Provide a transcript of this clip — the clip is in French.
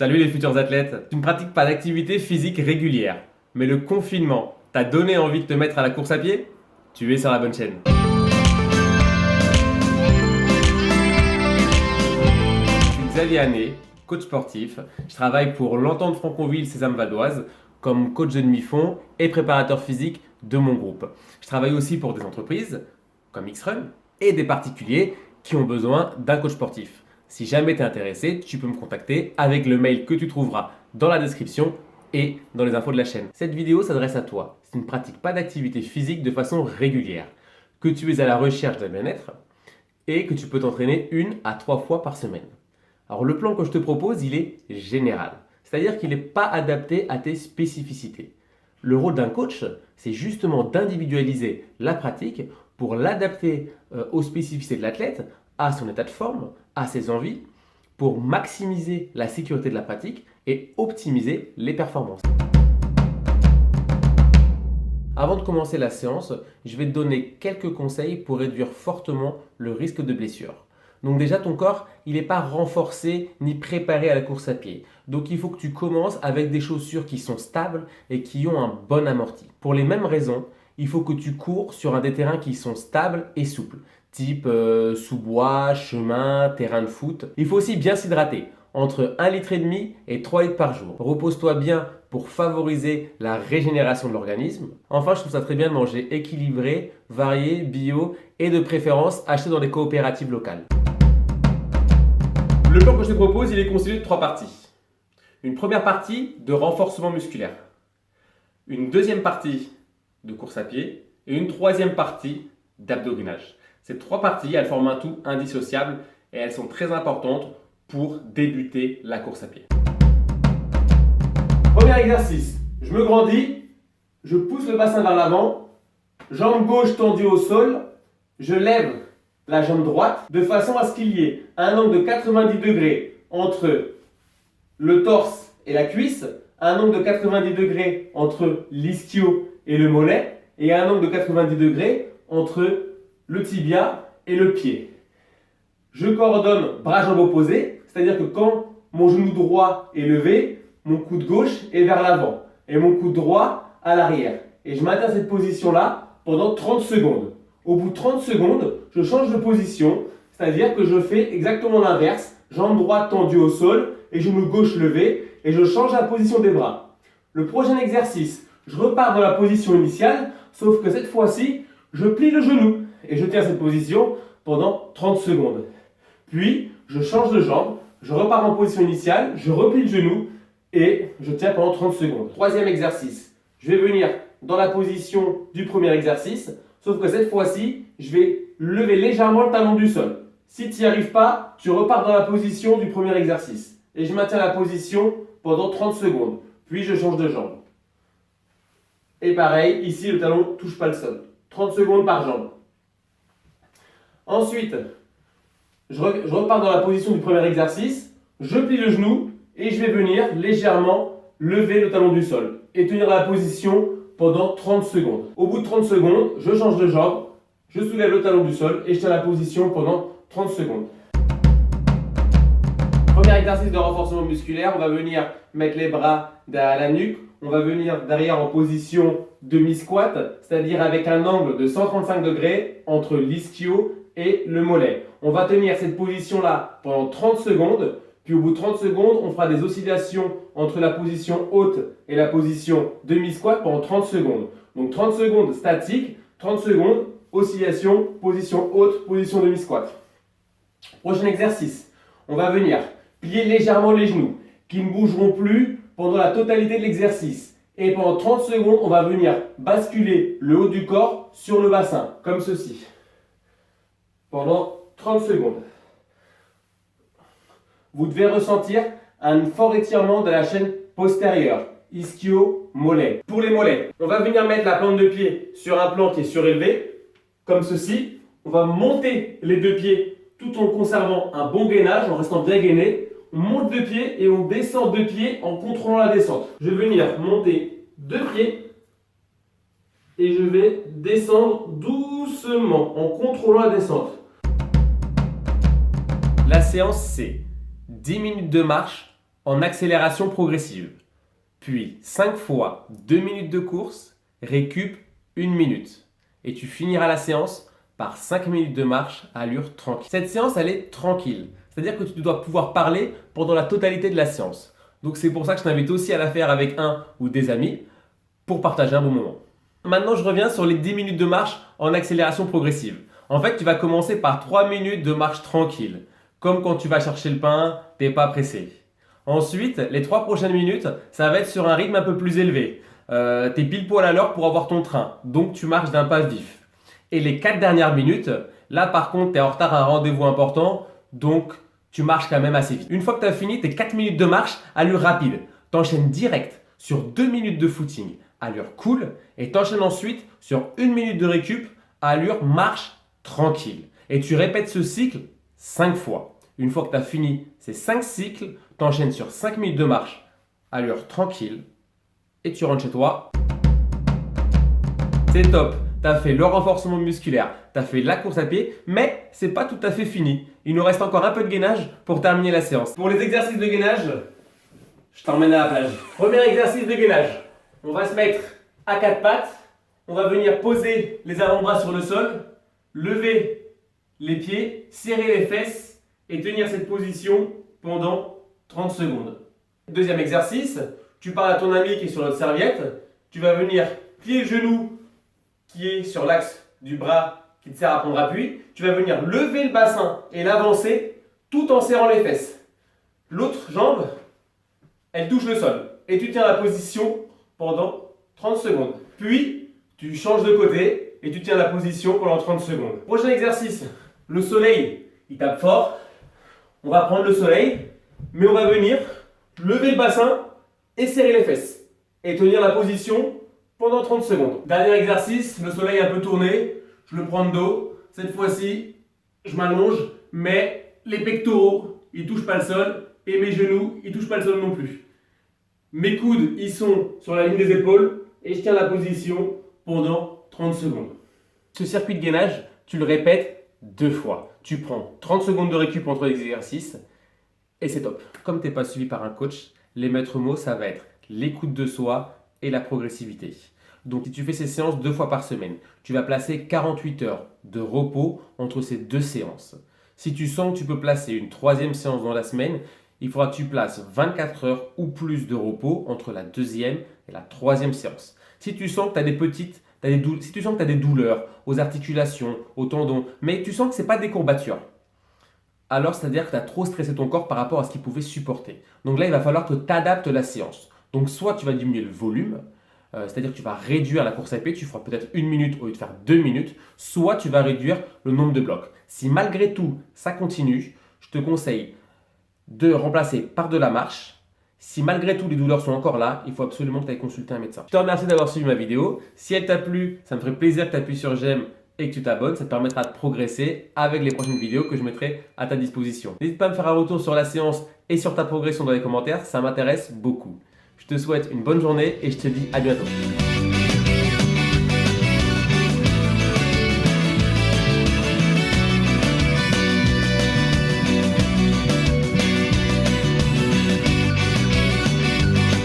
Salut les futurs athlètes, tu ne pratiques pas d'activité physique régulière, mais le confinement t'a donné envie de te mettre à la course à pied? Tu es sur la bonne chaîne. Je suis Xavier Hannet, coach sportif. Je travaille pour l'Entente Franconville Sésame Valdoise comme coach de demi-fond et préparateur physique de mon groupe. Je travaille aussi pour des entreprises comme X-Run et des particuliers qui ont besoin d'un coach sportif. Si jamais tu es intéressé, tu peux me contacter avec le mail que tu trouveras dans la description et dans les infos de la chaîne. Cette vidéo s'adresse à toi si tu ne pratiques pas d'activité physique de façon régulière, que tu es à la recherche d'un bien-être et que tu peux t'entraîner 1 à 3 fois par semaine. Alors le plan que je te propose, il est général, c'est-à-dire qu'il n'est pas adapté à tes spécificités. Le rôle d'un coach, c'est justement d'individualiser la pratique pour l'adapter aux spécificités de l'athlète, à son état de forme, à ses envies, pour maximiser la sécurité de la pratique et optimiser les performances. Avant de commencer la séance, je vais te donner quelques conseils pour réduire fortement le risque de blessure. Donc déjà, ton corps, il n'est pas renforcé ni préparé à la course à pied. Donc il faut que tu commences avec des chaussures qui sont stables et qui ont un bon amorti. Pour les mêmes raisons, il faut que tu cours sur des terrains qui sont stables et souples, type sous-bois, chemin, terrain de foot. Il faut aussi bien s'hydrater, entre 1,5 litre et 3 litres par jour. Repose-toi bien pour favoriser la régénération de l'organisme. Enfin, je trouve ça très bien de manger équilibré, varié, bio et de préférence acheté dans des coopératives locales. Le plan que je te propose, il est constitué de 3 parties. Une première partie de renforcement musculaire, une deuxième partie de course à pied et une troisième partie d'abdominage. Ces 3 parties, elles forment un tout indissociable et elles sont très importantes pour débuter la course à pied. Premier exercice, je me grandis, je pousse le bassin vers l'avant, jambe gauche tendue au sol, je lève la jambe droite de façon à ce qu'il y ait un angle de 90 degrés entre le torse et la cuisse, un angle de 90 degrés entre l'ischio et le mollet et un angle de 90 degrés entre le tibia et le pied. Je coordonne bras-jambes opposés, c'est-à-dire que quand mon genou droit est levé, mon coude gauche est vers l'avant et mon coude droit à l'arrière. Et je maintiens cette position-là pendant 30 secondes. Au bout de 30 secondes, je change de position, c'est-à-dire que je fais exactement l'inverse, jambe droite tendue au sol et genou gauche levé et je change la position des bras. Le prochain exercice, je repars dans la position initiale, sauf que cette fois-ci, je plie le genou et je tiens cette position pendant 30 secondes. Puis, je change de jambe, je repars en position initiale, je replie le genou et je tiens pendant 30 secondes. Troisième exercice, je vais venir dans la position du premier exercice, sauf que cette fois-ci, je vais lever légèrement le talon du sol. Si tu n'y arrives pas, tu repars dans la position du premier exercice. Et je maintiens la position pendant 30 secondes. Puis je change de jambe. Et pareil, ici le talon ne touche pas le sol. 30 secondes par jambe. Ensuite, je repars dans la position du premier exercice. Je plie le genou et je vais venir légèrement lever le talon du sol. Et tenir la position pendant 30 secondes. Au bout de 30 secondes, je change de jambe. Je soulève le talon du sol et je tiens la position pendant 30 secondes. Premier exercice de renforcement musculaire, on va venir mettre les bras derrière la nuque. On va venir derrière en position demi-squat, c'est-à-dire avec un angle de 135 degrés entre l'ischio et le mollet. On va tenir cette position-là pendant 30 secondes. Puis au bout de 30 secondes, on fera des oscillations entre la position haute et la position demi-squat pendant 30 secondes. Donc 30 secondes statique, 30 secondes oscillation, position haute, position demi-squat. Prochain exercice, on va venir plier légèrement les genoux qui ne bougeront plus pendant la totalité de l'exercice. Et pendant 30 secondes, on va venir basculer le haut du corps sur le bassin, comme ceci. Pendant 30 secondes. Vous devez ressentir un fort étirement de la chaîne postérieure, ischio-mollet. Pour les mollets, on va venir mettre la plante de pied sur un plan qui est surélevé, comme ceci. On va monter les 2 pieds tout en conservant un bon gainage, en restant bien gainé. On monte 2 pieds et on descend 2 pieds en contrôlant la descente. Je vais venir monter 2 pieds et je vais descendre doucement en contrôlant la descente. La séance, c'est 10 minutes de marche en accélération progressive. Puis 5 fois 2 minutes de course, récup 1 minute. Et tu finiras la séance par 5 minutes de marche à allure tranquille. Cette séance, elle est tranquille. C'est-à-dire que tu dois pouvoir parler pendant la totalité de la séance. Donc c'est pour ça que je t'invite aussi à la faire avec un ou des amis pour partager un bon moment. Maintenant, je reviens sur les 10 minutes de marche en accélération progressive. En fait, tu vas commencer par 3 minutes de marche tranquille. Comme quand tu vas chercher le pain, t'es pas pressé. Ensuite, les 3 prochaines minutes, ça va être sur un rythme un peu plus élevé. T'es pile poil à l'heure pour avoir ton train, donc tu marches d'un pas vif. Et les 4 dernières minutes, là par contre, t'es en retard à un rendez-vous important, donc tu marches quand même assez vite. Une fois que tu as fini tes 4 minutes de marche, allure rapide, t'enchaînes direct sur 2 minutes de footing, allure cool, et t'enchaînes ensuite sur 1 minute de récup, allure marche tranquille. Et tu répètes ce cycle 5 fois. Une fois que tu as fini ces 5 cycles, t'enchaînes sur 5 minutes de marche, allure tranquille, et tu rentres chez toi. C'est top, tu as fait le renforcement musculaire, tu as fait la course à pied, mais c'est pas tout à fait fini. Il nous reste encore un peu de gainage pour terminer la séance. Pour les exercices de gainage, je t'emmène à la plage. Premier exercice de gainage, on va se mettre à 4 pattes, on va venir poser les avant-bras sur le sol, lever les pieds, serrer les fesses et tenir cette position pendant 30 secondes. Deuxième exercice, tu parles à ton ami qui est sur notre serviette, tu vas venir plier le genou qui est sur l'axe du bras qui te sert à prendre appui, tu vas venir lever le bassin et l'avancer tout en serrant les fesses. L'autre jambe, elle touche le sol et tu tiens la position pendant 30 secondes. Puis, tu changes de côté et tu tiens la position pendant 30 secondes. Prochain exercice, le soleil, il tape fort. On va prendre le soleil, mais on va venir lever le bassin et serrer les fesses et tenir la position pendant 30 secondes. Dernier exercice, le soleil un peu tourné, je le prends de dos. Cette fois-ci, je m'allonge, mais les pectoraux, ils touchent pas le sol et mes genoux, ils touchent pas le sol non plus. Mes coudes, ils sont sur la ligne des épaules et je tiens la position pendant 30 secondes. Ce circuit de gainage, tu le répètes 2 fois. Tu prends 30 secondes de récup entre les exercices et c'est top. Comme tu n'es pas suivi par un coach, les maîtres mots, ça va être l'écoute de soi et la progressivité. Donc si tu fais ces séances 2 fois par semaine, tu vas placer 48 heures de repos entre ces 2 séances. Si tu sens que tu peux placer une 3e séance dans la semaine, il faudra que tu places 24 heures ou plus de repos entre la 2e et la 3e séance. Si tu sens que tu as si tu sens que tu as des douleurs aux articulations, aux tendons, mais tu sens que ce n'est pas des courbatures, alors c'est-à-dire que tu as trop stressé ton corps par rapport à ce qu'il pouvait supporter. Donc là, il va falloir que tu adaptes la séance. Donc soit tu vas diminuer le volume, c'est-à-dire que tu vas réduire la course à pied, tu feras peut-être 1 minute au lieu de faire 2 minutes, soit tu vas réduire le nombre de blocs. Si malgré tout, ça continue, je te conseille de remplacer par de la marche. Si malgré tout les douleurs sont encore là, il faut absolument que tu ailles consulter un médecin. Je te remercie d'avoir suivi ma vidéo. Si elle t'a plu, ça me ferait plaisir que tu appuies sur j'aime et que tu t'abonnes. Ça te permettra de progresser avec les prochaines vidéos que je mettrai à ta disposition. N'hésite pas à me faire un retour sur la séance et sur ta progression dans les commentaires, ça m'intéresse beaucoup. Je te souhaite une bonne journée et je te dis à bientôt.